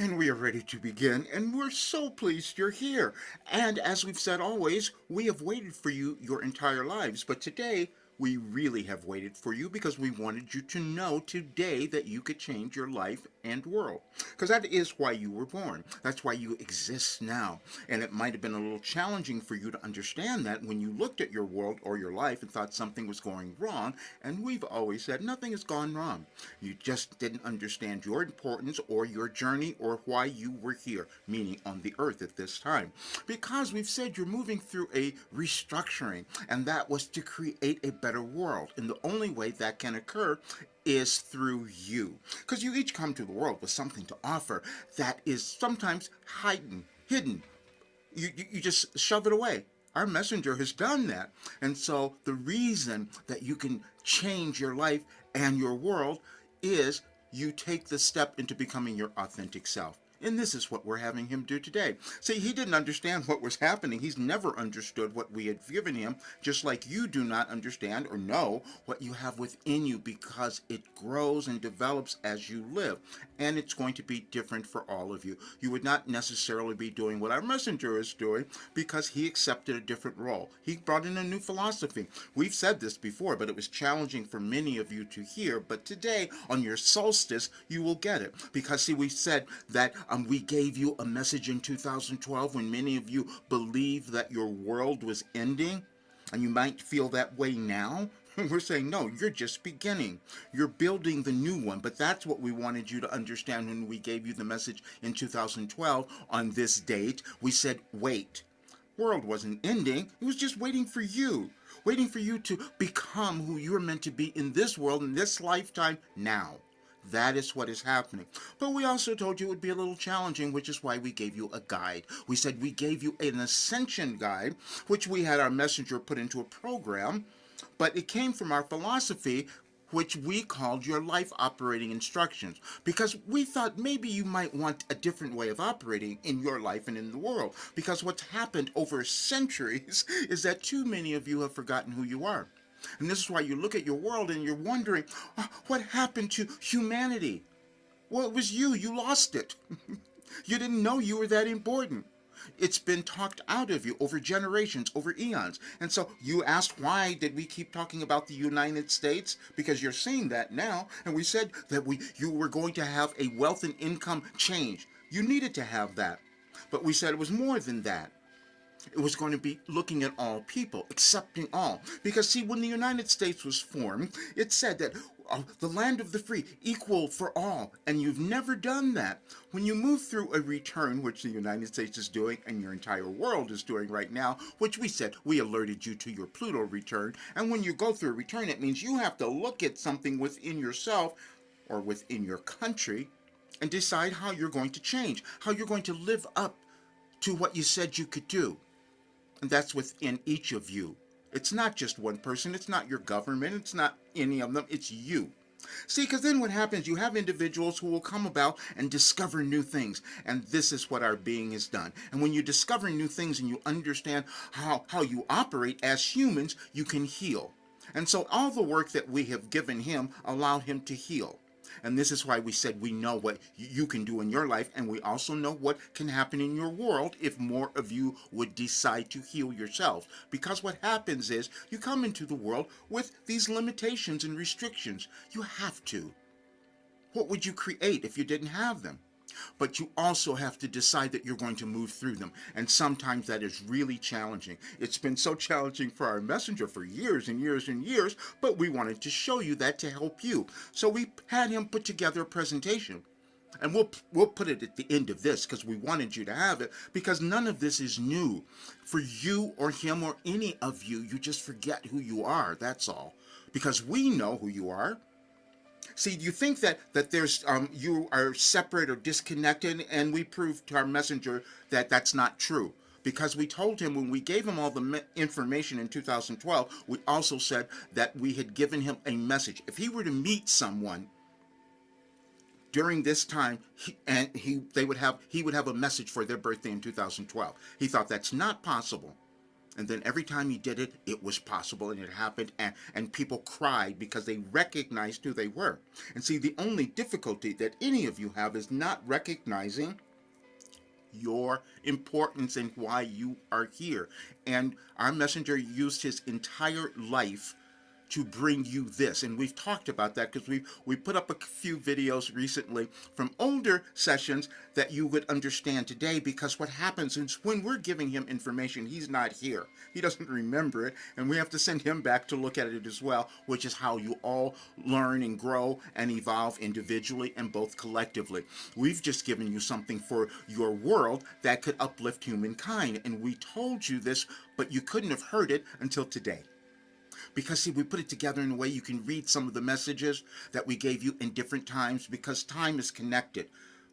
And we are ready to begin, and we're so pleased you're here. And as we've said always, we have waited for you your entire lives, but today we really have waited for you because we wanted you to know today that you could change your life and world. Because that is why you were born. That's why you exist now. And it might have been a little challenging for you to understand that when you looked at your world or your life and thought something was going wrong. And we've always said nothing has gone wrong. You just didn't understand your importance or your journey or why you were here, meaning on the earth at this time. Because we've said you're moving through a restructuring, and that was to create a better world. And the only way that can occur is through you. Because you each come to the world with something to offer that is sometimes hidden. You just shove it away. Our messenger has done that. And so the reason that you can change your life and your world is you take the step into becoming your authentic self. And this is what we're having him do today. See, he didn't understand what was happening. He's never understood what we had given him, just like you do not understand or know what you have within you because it grows and develops as you live. And it's going to be different for all of you. You would not necessarily be doing what our messenger is doing because he accepted a different role. He brought in a new philosophy. We've said this before, but it was challenging for many of you to hear. But today, on your solstice, you will get it. Because, see, we said that we gave you a message in 2012 when many of you believed that your world was ending, and you might feel that way now. We're saying, no, you're just beginning. You're building the new one. But that's what we wanted you to understand when we gave you the message in 2012 on this date. We said, wait. World wasn't ending. It was just waiting for you. Waiting for you to become who you're meant to be in this world, in this lifetime, now. That is what is happening. But we also told you it would be a little challenging, which is why we gave you a guide. We said we gave you an ascension guide, which we had our messenger put into a program, but it came from our philosophy, which we called your life operating instructions, because we thought maybe you might want a different way of operating in your life and in the world, because what's happened over centuries is that too many of you have forgotten who you are. And this is why you look at your world and you're wondering, what happened to humanity? Well, it was you. You lost it. You didn't know you were that important. It's been talked out of you over generations, over eons. And so you asked, why did we keep talking about the United States? Because you're seeing that now. And we said that you were going to have a wealth and income change. You needed to have that. But we said it was more than that. It was going to be looking at all people, accepting all. Because, see, when the United States was formed, it said that the land of the free, equal for all. And you've never done that. When you move through a return, which the United States is doing and your entire world is doing right now, which we said we alerted you to your Pluto return. And when you go through a return, it means you have to look at something within yourself or within your country and decide how you're going to change, how you're going to live up to what you said you could do. And that's within each of you. It's not just one person. It's not your government. It's not any of them. It's you. See, because then what happens, you have individuals who will come about and discover new things. And this is what our being has done. And when you discover new things and you understand how you operate as humans, you can heal. And so all the work that we have given him allowed him to heal. And this is why we said we know what you can do in your life, and we also know what can happen in your world if more of you would decide to heal yourselves. Because what happens is you come into the world with these limitations and restrictions. You have to. What would you create if you didn't have them? But you also have to decide that you're going to move through them. And sometimes that is really challenging. It's been so challenging for our messenger for years and years and years, but we wanted to show you that to help you. So we had him put together a presentation. And we'll put it at the end of this because we wanted you to have it, because none of this is new. For you or him or any of you, you just forget who you are, that's all. Because we know who you are. See, you think that there's you are separate or disconnected, and we proved to our messenger that that's not true. Because we told him when we gave him all the information in 2012, we also said that we had given him a message. If he were to meet someone during this time, he would have a message for their birthday in 2012. He thought that's not possible. And then every time he did it, it was possible and it happened, and people cried because they recognized who they were. And see, the only difficulty that any of you have is not recognizing your importance and why you are here. And our messenger used his entire life to bring you this, and we've talked about that because we put up a few videos recently from older sessions that you would understand today. Because what happens is when we're giving him information, he's not here, he doesn't remember it, and we have to send him back to look at it as well, which is how you all learn and grow and evolve individually and both collectively. We've just given you something for your world that could uplift humankind, and we told you this, but you couldn't have heard it until today. Because see, we put it together in a way you can read some of the messages that we gave you in different times, because time is connected.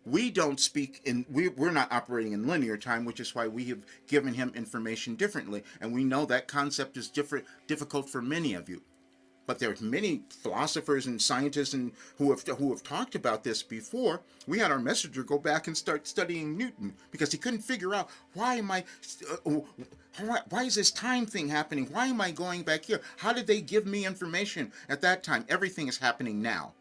We don't speak in, we're not operating in linear time, which is why we have given him information differently. And we know that concept is difficult for many of you. But there's many philosophers and scientists and who have talked about this before. We had our messenger go back and start studying Newton because he couldn't figure out why is this time thing happening? Why am I going back here? How did they give me information at that time? Everything is happening now.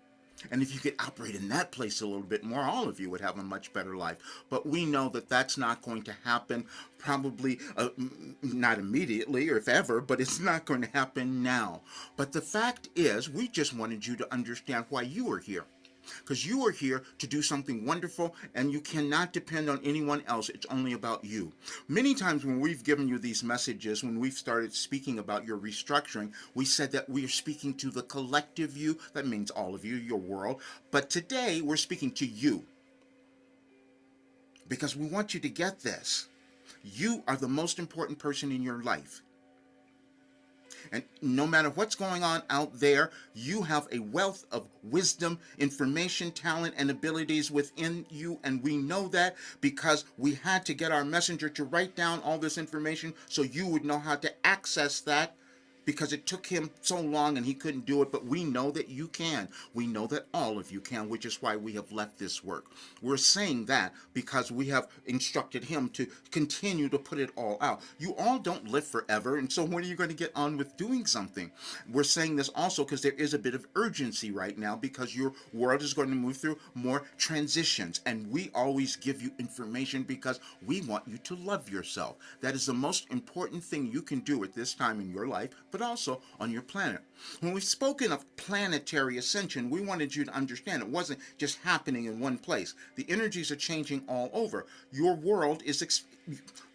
And if you could operate in that place a little bit more, all of you would have a much better life. But we know that that's not going to happen, probably not immediately or if ever, but it's not going to happen now. But the fact is, we just wanted you to understand why you are here. Because you are here to do something wonderful, and you cannot depend on anyone else. It's only about you. Many times when we've given you these messages, when we've started speaking about your restructuring, we said that we are speaking to the collective you. That means all of you, your world. But today, we're speaking to you. Because we want you to get this. You are the most important person in your life. And no matter what's going on out there, you have a wealth of wisdom, information, talent, and abilities within you. And we know that because we had to get our messenger to write down all this information so you would know how to access that, because it took him so long and he couldn't do it. But we know that you can. We know that all of you can, which is why we have left this work. We're saying that because we have instructed him to continue to put it all out. You all don't live forever, and so when are you going to get on with doing something? We're saying this also because there is a bit of urgency right now, because your world is going to move through more transitions, and we always give you information because we want you to love yourself. That is the most important thing you can do at this time in your life, but also on your planet. When we've spoken of planetary ascension, we wanted you to understand it wasn't just happening in one place. The energies are changing all over. Your world is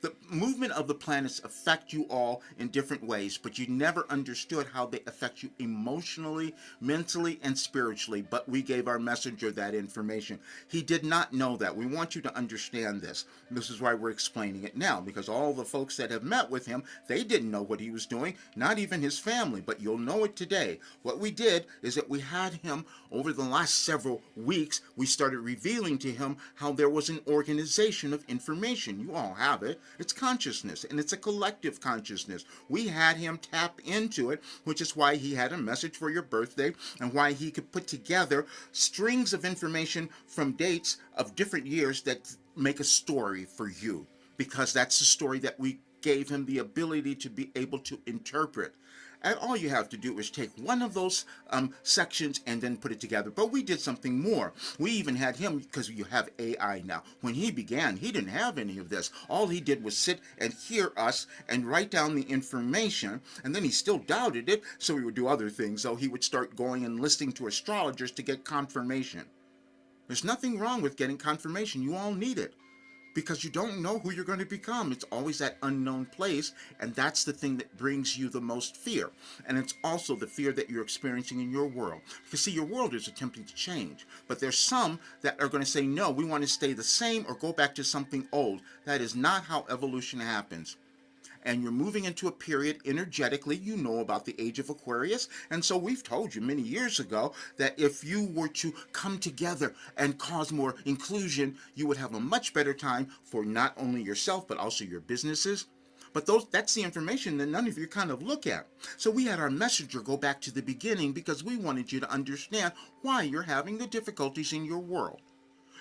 the movement of the planets affect you all in different ways, but you never understood how they affect you emotionally, mentally, and spiritually. But we gave our messenger that information. He did not know that. We want you to understand this. This is why we're explaining it now, because all the folks that have met with him, they didn't know what he was doing, not even his family, but you'll know it today. What we did is that we had him, over the last several weeks, we started revealing to him how there was an organization of information. You all have it. It's consciousness, and it's a collective consciousness. We had him tap into it, which is why he had a message for your birthday, and why he could put together strings of information from dates of different years that make a story for you, because that's the story that we gave him the ability to be able to interpret. And all you have to do is take one of those sections and then put it together. But we did something more. We even had him, because you have AI now. When he began, he didn't have any of this. All he did was sit and hear us and write down the information. And then he still doubted it, so he would do other things. So he would start going and listening to astrologers to get confirmation. There's nothing wrong with getting confirmation. You all need it, because you don't know who you're going to become. It's always that unknown place, and that's the thing that brings you the most fear. And it's also the fear that you're experiencing in your world. Because see, your world is attempting to change, but there's some that are going to say, no, we want to stay the same or go back to something old. That is not how evolution happens. And you're moving into a period energetically, you know about the age of Aquarius. And so we've told you many years ago that if you were to come together and cause more inclusion, you would have a much better time for not only yourself, but also your businesses. But that's the information that none of you kind of look at. So we had our messenger go back to the beginning, because we wanted you to understand why you're having the difficulties in your world.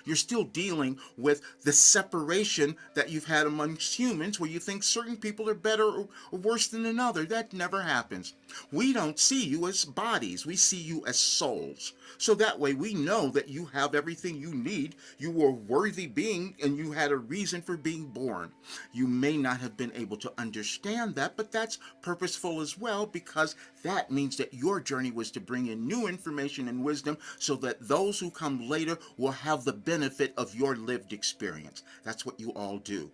You're still dealing with the separation that you've had amongst humans where you think certain people are better or worse than another. That never happens. We don't see you as bodies, we see you as souls. So that way we know that you have everything you need. You were a worthy being and you had a reason for being born. You may not have been able to understand that, but that's purposeful as well because that means that your journey was to bring in new information and wisdom so that those who come later will have the benefit of your lived experience. That's what you all do.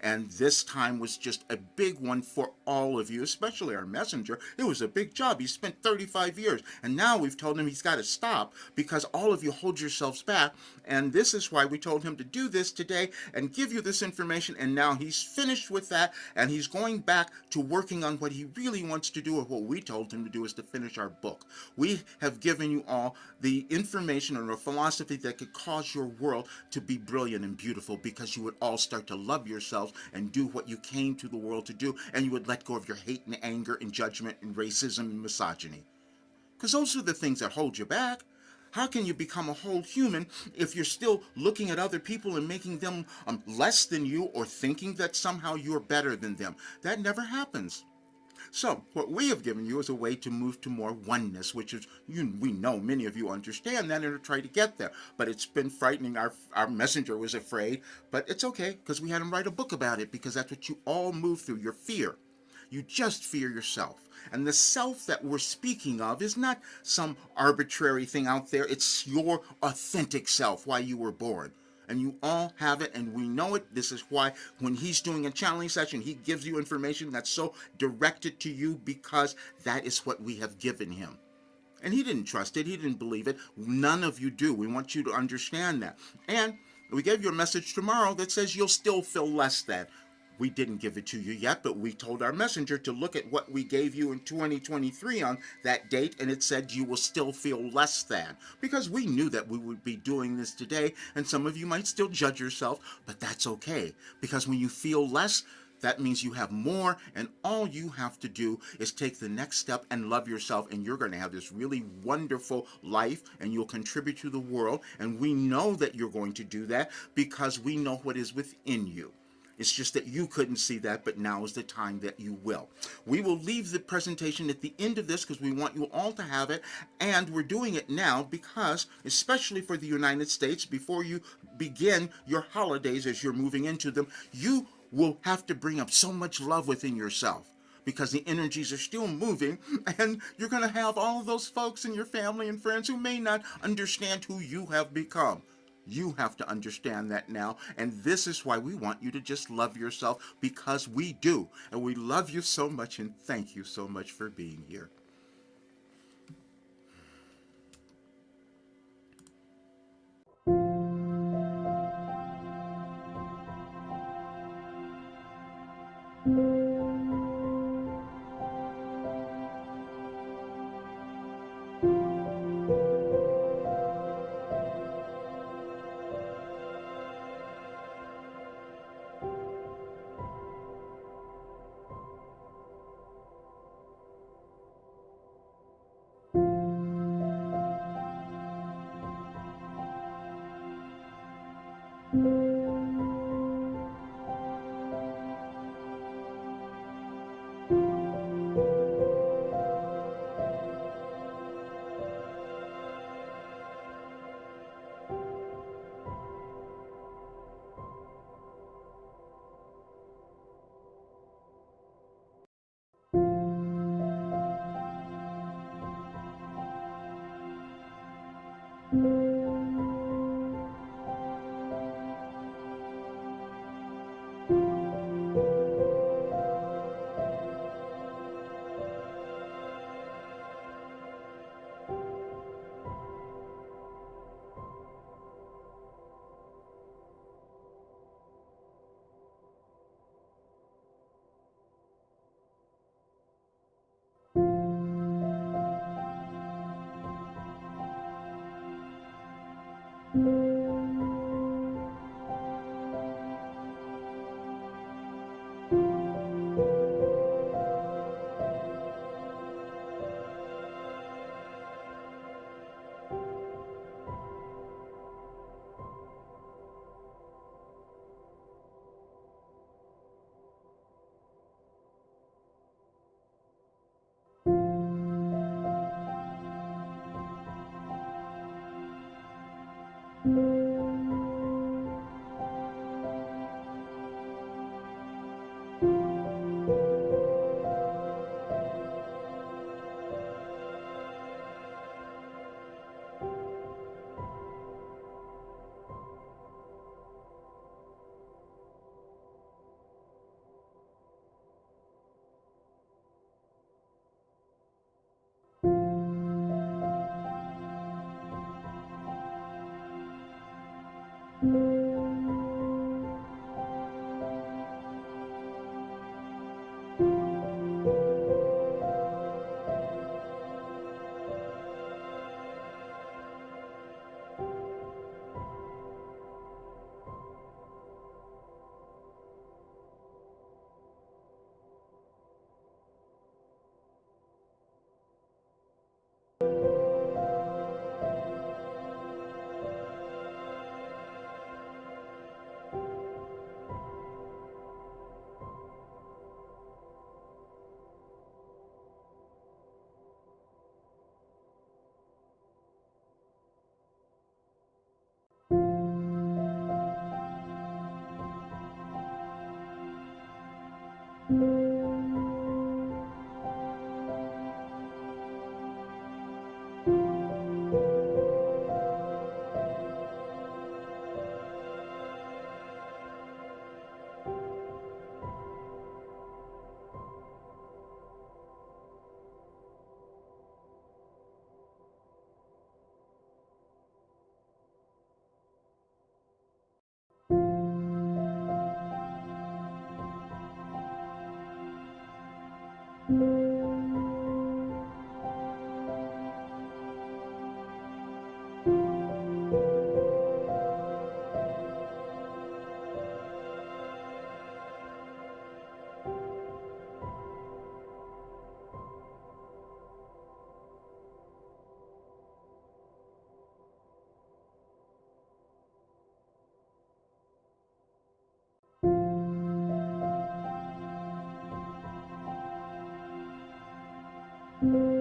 And this time was just a big one for all of you, especially our messenger. It was a big job. He spent 35 years. And now we've told him he's got to stop because all of you hold yourselves back. And this is why we told him to do this today and give you this information. And now he's finished with that. And he's going back to working on what he really wants to do. Or what we told him to do is to finish our book. We have given you all the information and a philosophy that could cause your world to be brilliant and beautiful because you would all start to love yourselves and do what you came to the world to do, and you would let go of your hate and anger and judgment and racism and misogyny. Because those are the things that hold you back. How can you become a whole human if you're still looking at other people and making them less than you or thinking that somehow you're better than them? That never happens. So, what we have given you is a way to move to more oneness, which is, we know many of you understand that and are trying to get there. But it's been frightening. Our messenger was afraid, but it's okay because we had him write a book about it because that's what you all move through, your fear. You just fear yourself. And the self that we're speaking of is not some arbitrary thing out there. It's your authentic self, why you were born. And you all have it, and we know it. This is why when he's doing a channeling session, he gives you information that's so directed to you because that is what we have given him. And he didn't trust it. He didn't believe it. None of you do. We want you to understand that. And we gave you a message tomorrow that says you'll still feel less than. We didn't give it to you yet, but we told our messenger to look at what we gave you in 2023 on that date, and it said you will still feel less than. Because we knew that we would be doing this today, and some of you might still judge yourself, but that's okay. Because when you feel less, that means you have more, and all you have to do is take the next step and love yourself, and you're going to have this really wonderful life, and you'll contribute to the world, and we know that you're going to do that because we know what is within you. It's just that you couldn't see that, but now is the time that you will. We will leave the presentation at the end of this because we want you all to have it, and we're doing it now because, especially for the United States, before you begin your holidays as you're moving into them, you will have to bring up so much love within yourself because the energies are still moving, and you're going to have all of those folks in your family and friends who may not understand who you have become. You have to understand that now, and this is why we want you to just love yourself, because we do, and we love you so much, and thank you so much for being here. Thank you.